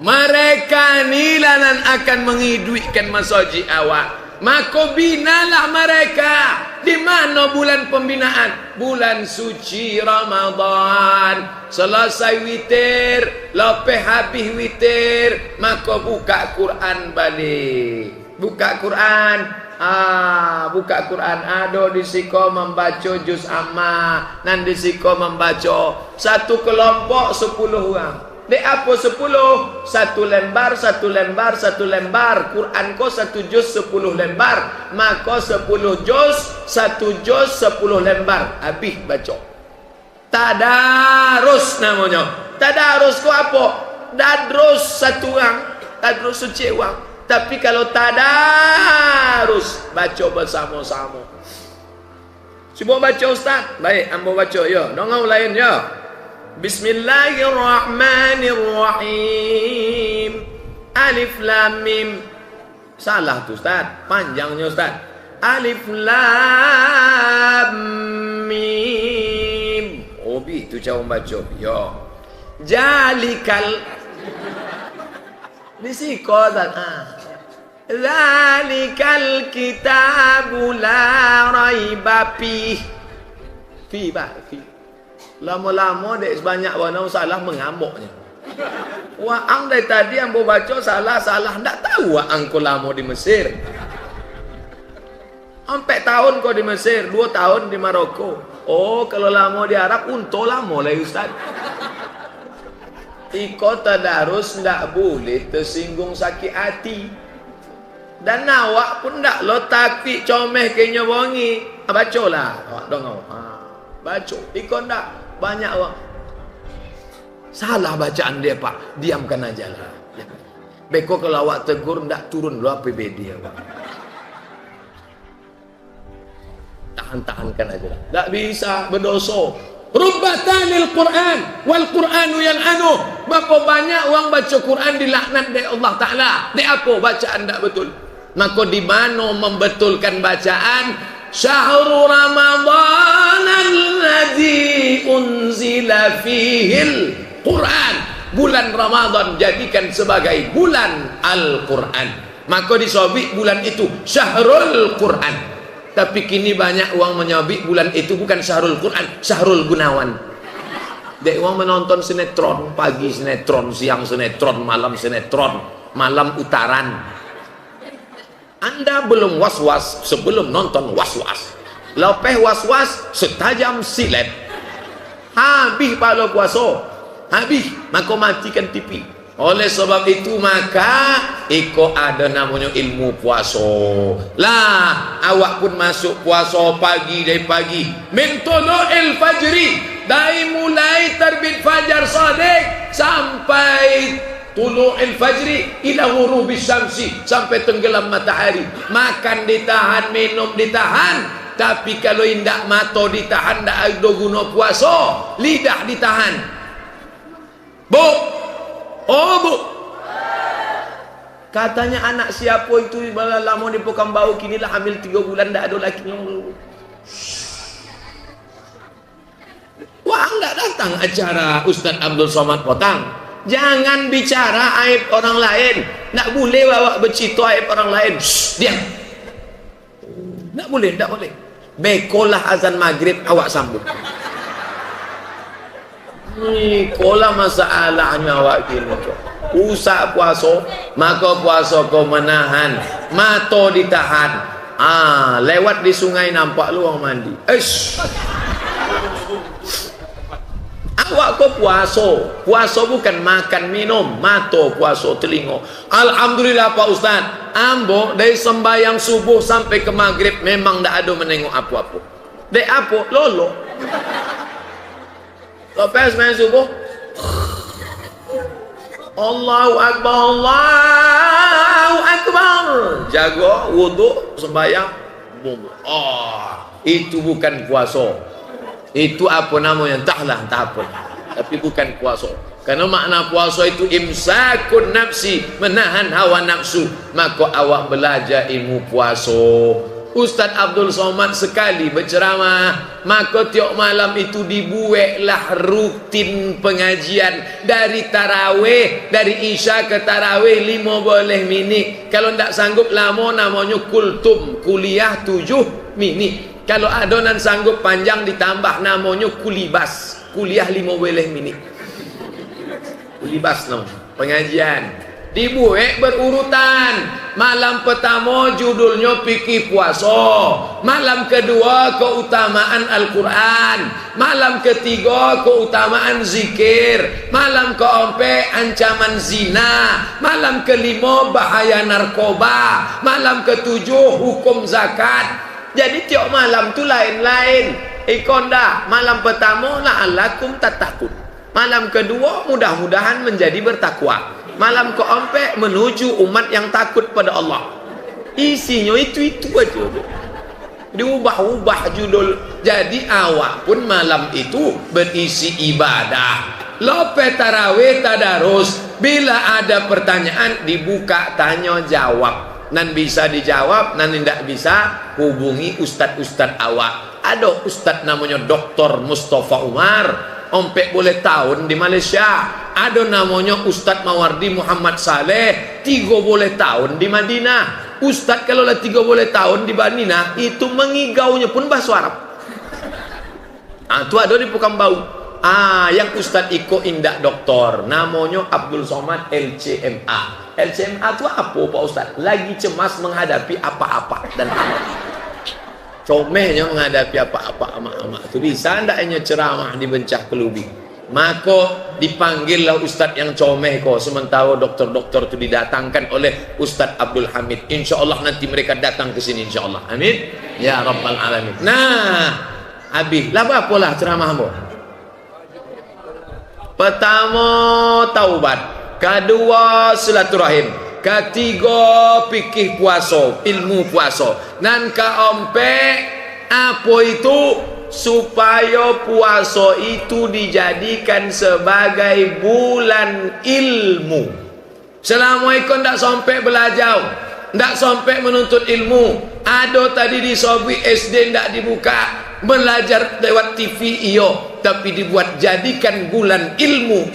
Mereka ni lanan akan menghidupkan masjid awak. Maka binalah mereka. Di mana bulan pembinaan? Bulan suci Ramadan. Selesai witir, lepas habis witir, maka buka Quran balik. Buka Quran. Buka Quran. Ada di siko membaca juz amma, nan di siko membaca satu kelompok 10 orang. Dek apa 10? Satu lembar. Quran ko 1 juz 10 lembar. Maka 10 juz, 1 juz 10 lembar. Habis baca. Tadarus namanya. Tadarus ko apa? Dadrus satu orang. Dadrus suci orang. Tapi kalau tadarus, baca bersama-sama. Cuba baca Ustaz. Baik, ambo baca ya. Dongau lain ya. Bismillahirrahmanirrahim. Alif lam mim. Salah tu Ustaz, panjangnya Ustaz. Alif lam mim. Oh itu cara baca. Ya. Jalikal. Di siko Ustaz. Zalikal kitabu la raiba fi. Fi. Lama-lama dek sebanyak warna salah mengamuknya. Wah, ang dari tadi yang baca salah. Tak tahu ang ko lama di Mesir. 4 tahun kau di Mesir, 2 tahun di Maroko. Oh, kalau lama di Arab, untung lama lah Ustaz. Iko tadarus ndak boleh tersinggung sakit hati. Dan awak pun ndak lo takik comeh kenya wangi. Bacalah. Awak dong. Baca. Iko ndak. Banyak orang salah bacaan dia Pak, diamkan aja lah. Beko kalau awak tegur ndak turun lo APBD awak. Tahan-tahankan aja lah. Ndak bisa berdosa. Rubbatanil Quran wal Quranu yal'anu. Berapa banyak orang baca Quran dilaknat oleh Allah Taala. Dek apa bacaan ndak betul? Maka di mana membetulkan bacaan? Syahrul Ramadan alladzi unzila fihil Quran. Bulan Ramadan jadikan sebagai bulan Al-Quran. Maka disobik bulan itu Syahrul Quran. Tapi kini banyak orang menyobik bulan itu bukan Syahrul Quran, Syahrul Gunawan. Dek orang menonton sinetron, pagi sinetron, siang sinetron, malam sinetron, malam utaran. Anda belum was-was sebelum nonton was-was. Lepas was-was setajam silet. Habis pada puasa. Habis, maka matikan TV. Oleh sebab itu maka iko ada namanya ilmu puasa. Lah, awak pun masuk puasa pagi dari pagi. Min tulu'il fajri, dari mulai terbit fajar sadiq sampai tulu'il fajri ila ghurubi syamsi, sampai tenggelam matahari. Makan ditahan, minum ditahan. Tapi kalau indak mata ditahan, ndak ada guna puasa. Lidah ditahan. Bu. Oh bu. Katanya anak siapa itu lama di Pekanbaru, kinilah hamil 3 bulan ndak ada laki. Wah, enggak datang acara Ustaz Abdul Somad Potang. Jangan bicara aib orang lain. Enggak boleh bawa bercerita aib orang lain. Shh, diam. Enggak boleh, enggak boleh. Bekolah azan maghrib awak sambut. Kola masalahnya awak gini. Usah puasa, maka puasa kau menahan, mata ditahan. Lewat di sungai nampak lu orang mandi. Awak kau puasa bukan makan minum, mata puasa telinga. Alhamdulillah Pak Ustaz, ambo dari sembahyang subuh sampai ke maghrib memang tak ada menengok apa-apa. Dek apa? Lolo. Lepas main subuh, Allahu Akbar, Allahu Akbar. Jaga wuduk sembahyang. Itu bukan puasa. Itu apa namanya? Entahlah, entah apa. Tapi bukan puasa. Karena makna puasa itu imsakun nafsi, menahan hawa nafsu. Maka awak belajar ilmu puasa. Ustaz Abdul Somad sekali berceramah, maka tiap malam itu dibuatlah rutin pengajian dari tarawih, dari isya ke tarawih 15 minit. Kalau tak sanggup lama namanya kultum, kuliah 7 minit. Kalau adonan sanggup panjang ditambah namanya kulibas, kuliah 15 minit. Kulibas namanya pengajian. Dibuat berurutan. Malam pertama judulnya fikih puasa, malam kedua keutamaan Al-Quran, malam ketiga keutamaan zikir, malam keempat ancaman zina, malam kelima bahaya narkoba, malam ketujuh hukum zakat. Jadi tiap malam tu lain-lain. Ikonda malam pertama la'allakum tattaqun, malam kedua mudah-mudahan menjadi bertakwa, malam keempat menuju umat yang takut pada Allah. Isinya itu aja. Diubah-ubah judul. Jadi awak pun malam itu berisi ibadah. Lepas tarawih tadarus, bila ada pertanyaan dibuka tanya jawab. Nan bisa dijawab, nan tidak bisa hubungi ustad-ustad awak. Ada ustad namanya Dr. Mustafa Umar, ompek boleh tahun di Malaysia. Ada namanya Ustadz Mawardi Muhammad Saleh, 3 boleh tahun di Madinah. Ustadz kalau lah 3 boleh tahun di Madinah, itu mengigaunya pun bahasa Arab. Itu ada di Pukambau. Yang Ustadz Iko Indak Doktor, namanya Abdul Somad LCMA. LCMA itu apa Pak Ustadz? Lagi cemas menghadapi apa-apa dan apa. Comehnya menghadapi apa-apa amak-amak. Itu bisa ndaknya ceramah di Bencah Kelubi. Maka dipanggillah Ustadz yang comeh kok. Sementara dokter-dokter itu didatangkan oleh Ustadz Abdul Hamid. InsyaAllah nanti mereka datang ke sini insyaAllah. Amin. Ya Rabbal Alamin. Nah, habis lah apalah ceramahmu. Pertama taubat, kedua silaturahim, ketiga fikih puasa, ilmu puasa, dan keempat apa itu? Supaya puasa itu dijadikan sebagai bulan ilmu. Selama itu tidak sampai belajar, tidak sampai menuntut ilmu. Ada tadi di Sobi SD tidak dibuka, belajar lewat TV iyo, tapi dibuat jadikan bulan ilmu.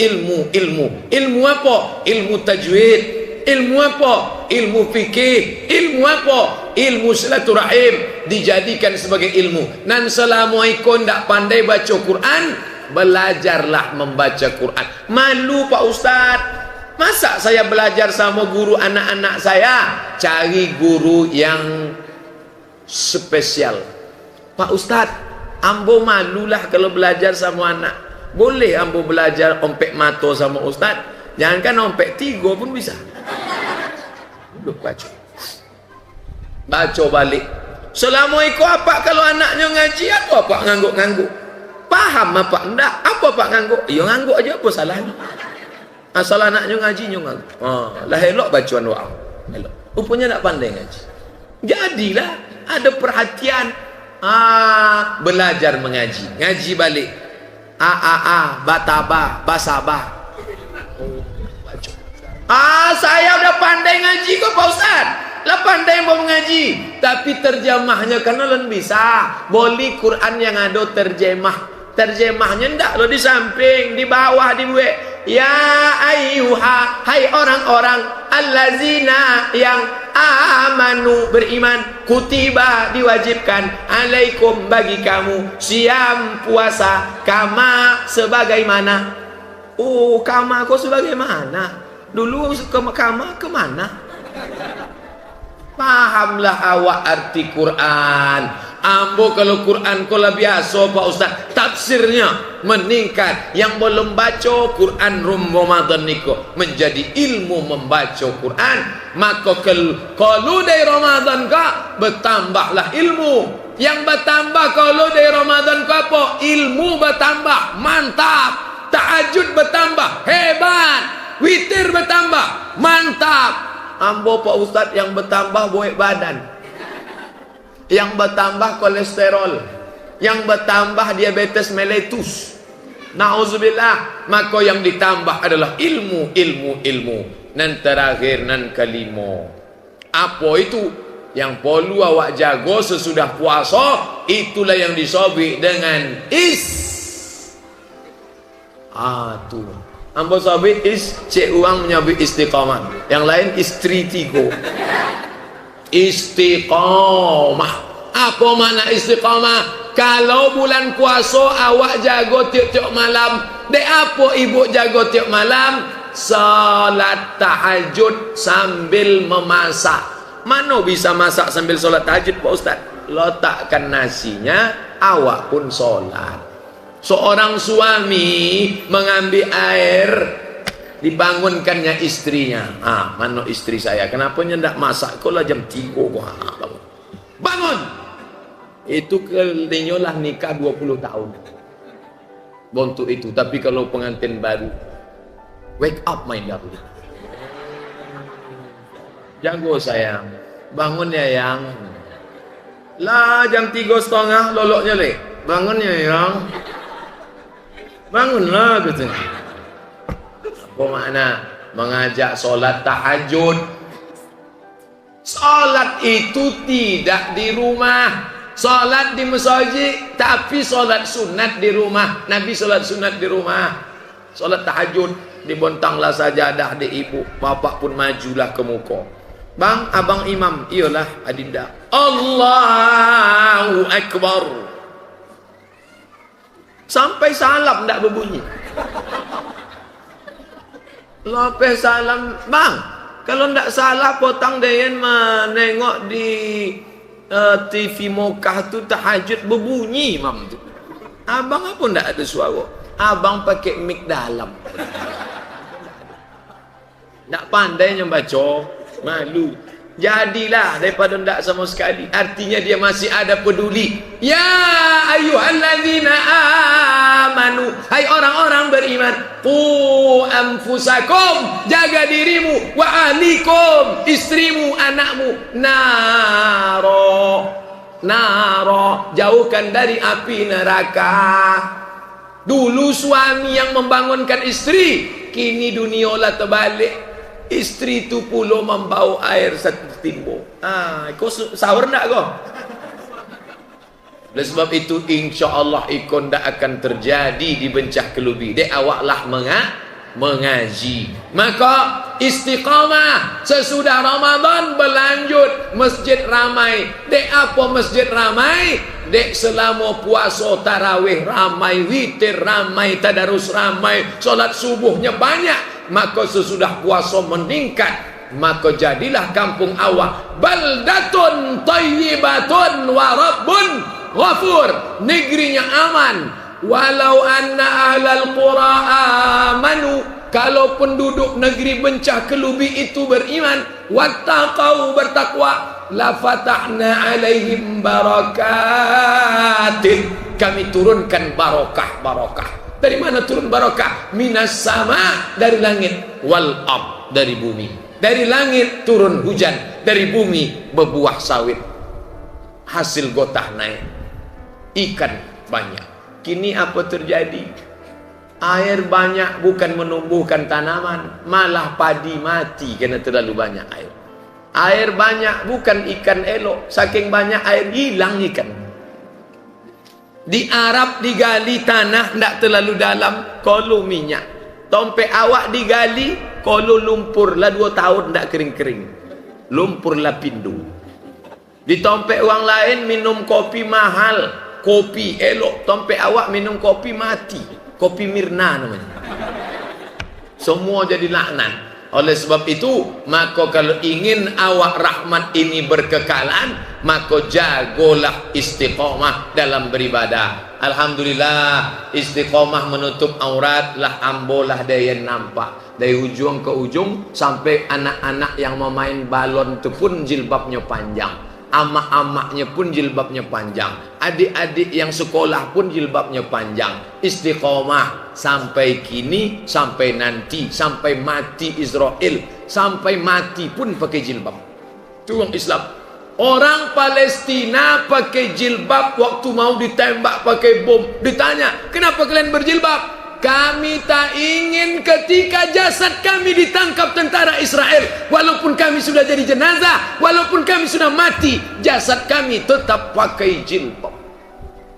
Ilmu apa? Ilmu tajwid. Ilmu apa? Ilmu fikih. Ilmu apa? Ilmu silaturahim dijadikan sebagai ilmu. Dan selama ikon tak pandai baca Quran, belajarlah membaca Quran. Malu Pak Ustaz, masa saya belajar sama guru anak-anak saya? Cari guru yang spesial. Pak Ustaz, ambo malulah kalau belajar sama anak. Boleh ambo belajar ompek mato sama Ustaz? Jangankan ompek 3 pun bisa. Duduk baca balik. Selama itu apa kalau anaknya ngaji? Apa Pak ngangguk-ngangguk? Paham apa enggak? Apa Pak ngangguk? Ya ngangguk aja, apa salahnya? Asal anaknya ngaji ngangguk. Lah elok bacaan doa. Elok. Rupanya tak pandai ngaji. Jadilah ada perhatian. Belajar mengaji. Ngaji balik. Bataba, basabah. Saya udah pandai ngaji kok Pak Ustaz. Lah pandai mau mengaji, tapi terjemahnya karena len bisa. Boleh Quran yang ada terjemah terjemahnya ndak lo di samping, di bawah dibuat. Ya ayyuha, hai orang-orang allazina yang amanu beriman, kutiba diwajibkan, alaikum bagi kamu, siam puasa, kama sebagaimana. Oh, kama kok sebagaimana? Dulu kama kemana? Pahamlah awak arti Quran. Ambo kalau Quran kola biasa Pak Ustaz, tafsirnya meningkat. Yang belum baca Quran Ramadan niko menjadi ilmu membaca Quran, maka kalau dari Ramadan ka bertambahlah ilmu. Yang bertambah kalau dari Ramadan ka apa? Ilmu bertambah, mantap. Tahajud bertambah, hebat. Witir bertambah, mantap. Ambo Pak Ustaz yang bertambah boek badan, yang bertambah kolesterol, yang bertambah diabetes mellitus, na'udzubillah. Maka yang ditambah adalah ilmu. Nan terakhir, nan kelima, apa itu? Yang perlu awak jago sesudah puasa, itulah yang disobi dengan tu ambo sobi cek uang menyabit istiqamah, yang lain istri tiko. Istiqamah. Apa makna istiqamah? Kalau bulan puasa awak jago tiap-tiap malam, dek apa ibu jago tiap malam? Salat tahajud sambil memasak. Mana bisa masak sambil solat tahajud Pak Ustaz? Letakkan nasinya, awak pun solat. Seorang suami mengambil air, dibangunkannya istrinya. Mana istri saya? Kenapa ndak masak? Kau lah jam 3 bangun. Itu kelinyolah nikah 20 tahun. Bontuk itu. Tapi kalau pengantin baru, wake up my darling. Jago sayang, bangun ya yang. Lah jam 3:30 loloknya le. Bangun ya yang. Bangunlah gitu. Apa makna? Mengajak solat tahajud. Solat itu tidak di rumah, solat di masjid, tapi solat sunat di rumah. Nabi solat sunat di rumah. Solat tahajud dibontanglah sajadah di ibu, bapak pun majulah ke muka. Bang, abang imam, iyalah adinda. Allahu Akbar. Sampai salam tidak berbunyi. Lepas salam, bang, kalau tidak salah potang Dayan menengok di TV Mokah tu tahajud berbunyi imam tu. Abang apa tidak ada suara? Abang pakai mic dalam. Tak pandainya baca, malu. Jadilah daripada tidak sama sekali. Artinya dia masih ada peduli. Ya ayyuhalladzina amanu, hai orang-orang beriman, qu anfusakum, jaga dirimu, wa ahlikum, istrimu, anakmu, naro, jauhkan dari api neraka. Dulu suami yang membangunkan istri, kini dunia lah terbalik. Istri tu pula membawa air satu timbul. Kau sahur tak kau? Oleh sebab itu insya Allah ikon tak akan terjadi di bencah kelubi. Dek awaklah mengaji. Maka istiqamah sesudah Ramadan berlanjut, masjid ramai. Dek apa masjid ramai? Dek selama puasa tarawih ramai, witir ramai, tadarus ramai, solat subuhnya banyak. Maka sesudah puasa meningkat, maka jadilah kampung awak baldatun thayyibatun wa rabbun ghafur, negerinya aman. Walau anna ahlal qura amanu, kalau penduduk negeri bencah kelubi itu beriman, wattaqau, bertakwa, la fatahna alaihim barakatin, kami turunkan barokah. Dari mana turun barakah? Minas sama, dari langit, wal ard, dari bumi. Dari langit turun hujan, dari bumi berbuah sawit, hasil gotah naik, ikan banyak. Kini apa terjadi? Air banyak bukan menumbuhkan tanaman, malah padi mati karena terlalu banyak air. Air banyak bukan ikan elok, saking banyak air hilang ikan. Di Arab digali tanah ndak terlalu dalam, kalau minyak. Tompek awak digali, kalau lumpur lah 2 tahun ndak kering-kering. Lumpur lah pindu. Di tompek orang lain minum kopi mahal, kopi elok. Tompek awak minum kopi mati, kopi Mirna namanya. Semua jadi laknat. Oleh sebab itu, maka kalau ingin awak rahmat ini berkekalan, maka jagolah istiqamah dalam beribadah. Alhamdulillah, istiqamah menutup aurat lah ambolah daya nampak. Dari ujung ke ujung, sampai anak-anak yang memain balon itu pun jilbabnya panjang. Amak-amaknya pun jilbabnya panjang. Adik-adik yang sekolah pun jilbabnya panjang. Istiqamah sampai kini, sampai nanti, sampai mati Israel, sampai mati pun pakai jilbab. Itu orang Islam. Orang Palestina pakai jilbab waktu mau ditembak pakai bom. Ditanya, kenapa kalian berjilbab? Kami tak ingin ketika jasad kami ditangkap tentara Israel, walaupun kami sudah jadi jenazah, walaupun kami sudah mati, jasad kami tetap pakai jilbab.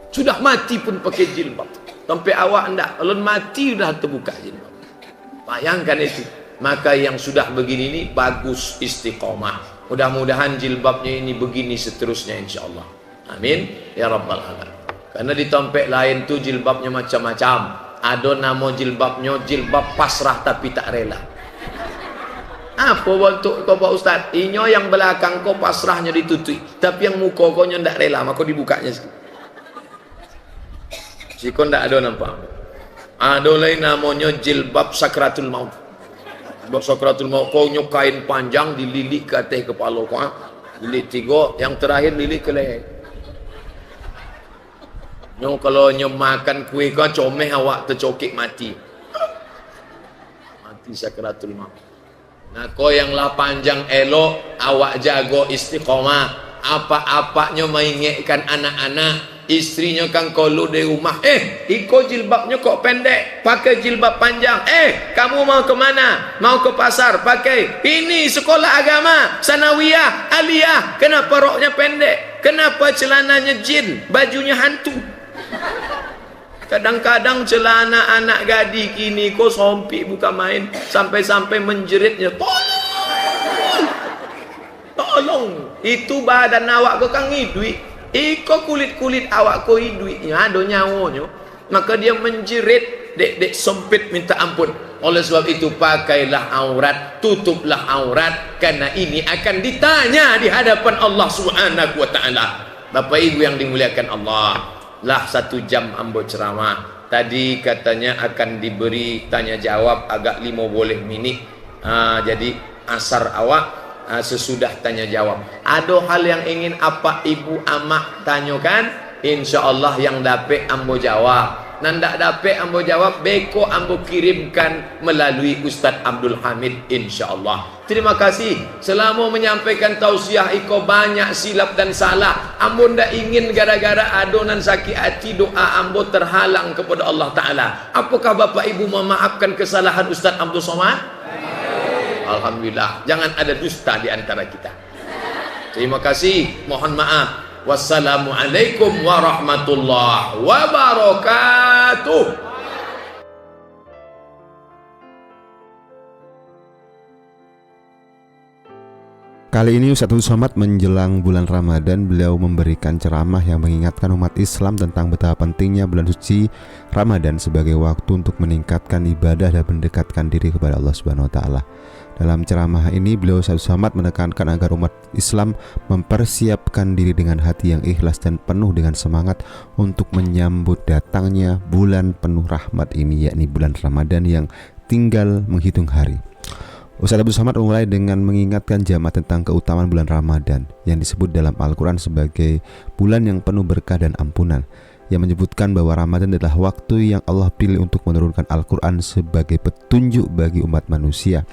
Sudah mati pun pakai jilbab. Sampai awak enggak, kalau mati sudah terbuka jilbab. Bayangkan itu. Maka yang sudah begini ini bagus istiqomah. Mudah-mudahan jilbabnya ini begini seterusnya insyaAllah. Amin ya rabbal alamin. Karena di tompek lain tu jilbabnya macam-macam. Ada nama jilbabnya jilbab pasrah tapi tak rela. Apa bentuk kau Pak Ustaz? Inyo yang belakang kau pasrahnya ditutupi, tapi yang muka kau ndak rela, maka dibukanya sikit. Si kau ndak ada nampak. Ada lain namanya jilbab sakratul maut. Jilbab sakratul maut, kau kain panjang dililit ke atas kepala kau. Lilit 3, yang terakhir lilit ke leher. Kalau makan kuih kau comel awak tercokik mati. Mati sakratul maut. Nah, kau yang lah panjang elok, awak jago istiqomah. Apa-apanya mengingatkan anak-anak, istrinya kan kalau di rumah, iko jilbabnya kok pendek, pakai jilbab panjang. Kamu mau ke mana? Mau ke pasar, pakai. Ini sekolah agama, sanawiyah, aliyah. Kenapa roknya pendek? Kenapa celananya jin, bajunya hantu? Kadang-kadang celana anak gadi kini kok sompik bukan main, sampai-sampai menjeritnya, tolong, itu badan awak kau kan hidui, iko kulit-kulit awak kau hiduinya ada nyawanya, maka dia menjerit, dek sempit minta ampun. Oleh sebab itu pakailah aurat, tutuplah aurat, karena ini akan ditanya di hadapan Allah Subhanahu wa taala. Bapak Ibu yang dimuliakan Allah, lah 1 jam ambo ceramah. Tadi katanya akan diberi tanya jawab agak 15 menit. Jadi asar awak sesudah tanya jawab. Ada hal yang ingin apa ibu amak tanyakan, insyaallah yang dapat ambo jawab. Nandak dapat ambo jawab, beko ambo kirimkan melalui Ustaz Abdul Hamid insyaallah. Terima kasih. Selama menyampaikan tausiah iko banyak silap dan salah. Ambo ndak ingin gara-gara adonan sakit hati doa ambo terhalang kepada Allah Ta'ala. Apakah Bapak Ibu memaafkan kesalahan Ustaz Abdul Somad? Alhamdulillah. Jangan ada dusta di antara kita. Terima kasih. Mohon maaf. Wassalamualaikum warahmatullahi wabarakatuh. Kali ini Ustaz Abdul Somad menjelang bulan Ramadan, beliau memberikan ceramah yang mengingatkan umat Islam tentang betapa pentingnya bulan suci Ramadan sebagai waktu untuk meningkatkan ibadah dan mendekatkan diri kepada Allah Subhanahu wa taala. Dalam ceramah ini beliau Ustaz Abdul Somad menekankan agar umat Islam mempersiapkan diri dengan hati yang ikhlas dan penuh dengan semangat untuk menyambut datangnya bulan penuh rahmat ini, yakni bulan Ramadan yang tinggal menghitung hari. Ustaz Abdul Somad memulai dengan mengingatkan jamaah tentang keutamaan bulan Ramadan yang disebut dalam Al-Quran sebagai bulan yang penuh berkah dan ampunan, yang menyebutkan bahwa Ramadan adalah waktu yang Allah pilih untuk menurunkan Al-Quran sebagai petunjuk bagi umat manusia.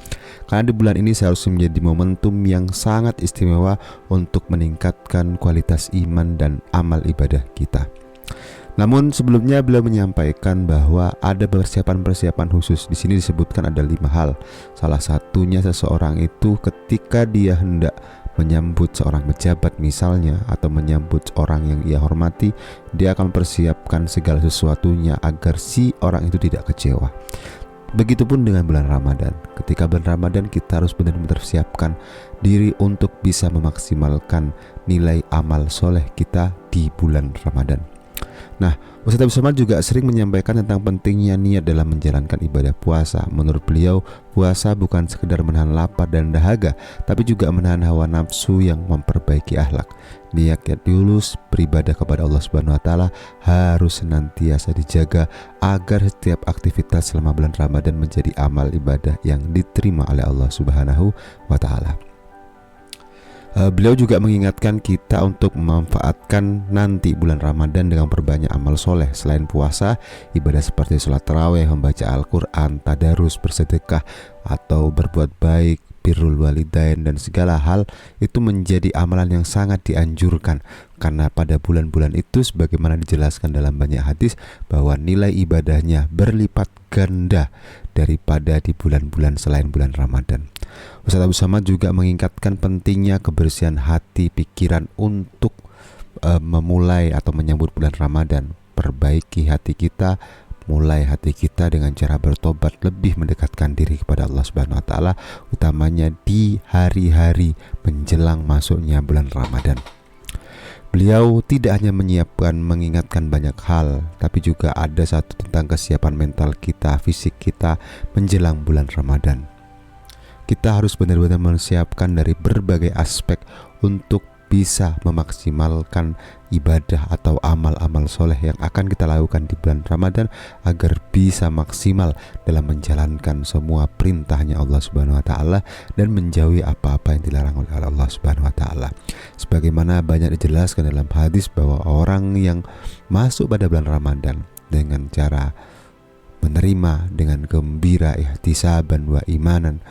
Karena di bulan ini seharusnya menjadi momentum yang sangat istimewa untuk meningkatkan kualitas iman dan amal ibadah kita. Namun sebelumnya beliau menyampaikan bahwa ada persiapan-persiapan khusus. Di sini disebutkan ada 5 hal. Salah satunya seseorang itu ketika dia hendak menyambut seorang pejabat misalnya, atau menyambut orang yang ia hormati, dia akan mempersiapkan segala sesuatunya agar si orang itu tidak kecewa. Begitupun dengan bulan Ramadan. Ketika bulan Ramadan, kita harus benar-benar siapkan diri untuk bisa memaksimalkan nilai amal soleh kita di bulan Ramadan. Nah, Ustaz Abdul Somad juga sering menyampaikan tentang pentingnya niat dalam menjalankan ibadah puasa. Menurut beliau, puasa bukan sekedar menahan lapar dan dahaga, tapi juga menahan hawa nafsu yang memperbaiki akhlak. Niat yang tulus beribadah kepada Allah Subhanahu wa taala harus senantiasa dijaga agar setiap aktivitas selama bulan Ramadan menjadi amal ibadah yang diterima oleh Allah Subhanahu wa taala. Beliau juga mengingatkan kita untuk memanfaatkan nanti bulan Ramadan dengan perbanyak amal soleh. Selain puasa, ibadah seperti sholat tarawih, membaca Al-Quran, tadarus, bersedekah, atau berbuat baik, birrul walidain, dan segala hal itu menjadi amalan yang sangat dianjurkan. Karena pada bulan-bulan itu, sebagaimana dijelaskan dalam banyak hadis, bahwa nilai ibadahnya berlipat ganda daripada di bulan-bulan selain bulan Ramadan. Ustaz Abdul Somad juga mengingatkan pentingnya kebersihan hati, pikiran untuk memulai atau menyambut bulan Ramadan. Perbaiki hati kita, mulai hati kita dengan cara bertobat, lebih mendekatkan diri kepada Allah Subhanahu wa taala, utamanya di hari-hari menjelang masuknya bulan Ramadan. Beliau tidak hanya mengingatkan banyak hal, tapi juga ada satu tentang kesiapan mental kita, fisik kita menjelang bulan Ramadan. Kita harus benar-benar mempersiapkan dari berbagai aspek untuk bisa memaksimalkan ibadah atau amal-amal soleh yang akan kita lakukan di bulan Ramadan agar bisa maksimal dalam menjalankan semua perintahnya Allah Subhanahu wa taala dan menjauhi apa-apa yang dilarang oleh Allah Subhanahu wa taala. Sebagaimana banyak dijelaskan dalam hadis bahwa orang yang masuk pada bulan Ramadan dengan cara menerima dengan gembira, ihtisaban wa imanan,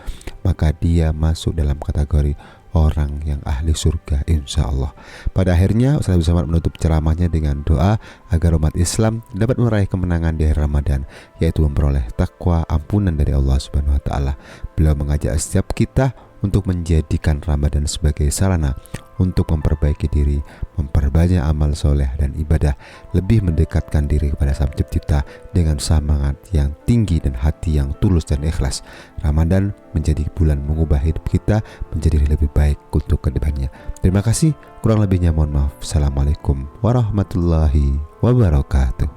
maka dia masuk dalam kategori orang yang ahli surga insya Allah. Pada akhirnya Ustaz Abdul Somad menutup ceramahnya dengan doa agar umat Islam dapat meraih kemenangan di akhir Ramadan, yaitu memperoleh takwa, ampunan dari Allah Subhanahu wa taala. Beliau mengajak setiap kita untuk menjadikan Ramadan sebagai sarana untuk memperbaiki diri, memperbanyak amal soleh dan ibadah, lebih mendekatkan diri kepada Sang Pencipta dengan semangat yang tinggi dan hati yang tulus dan ikhlas. Ramadan menjadi bulan mengubah hidup kita menjadi lebih baik untuk kedepannya. Terima kasih, kurang lebihnya mohon maaf. Assalamualaikum warahmatullahi wabarakatuh.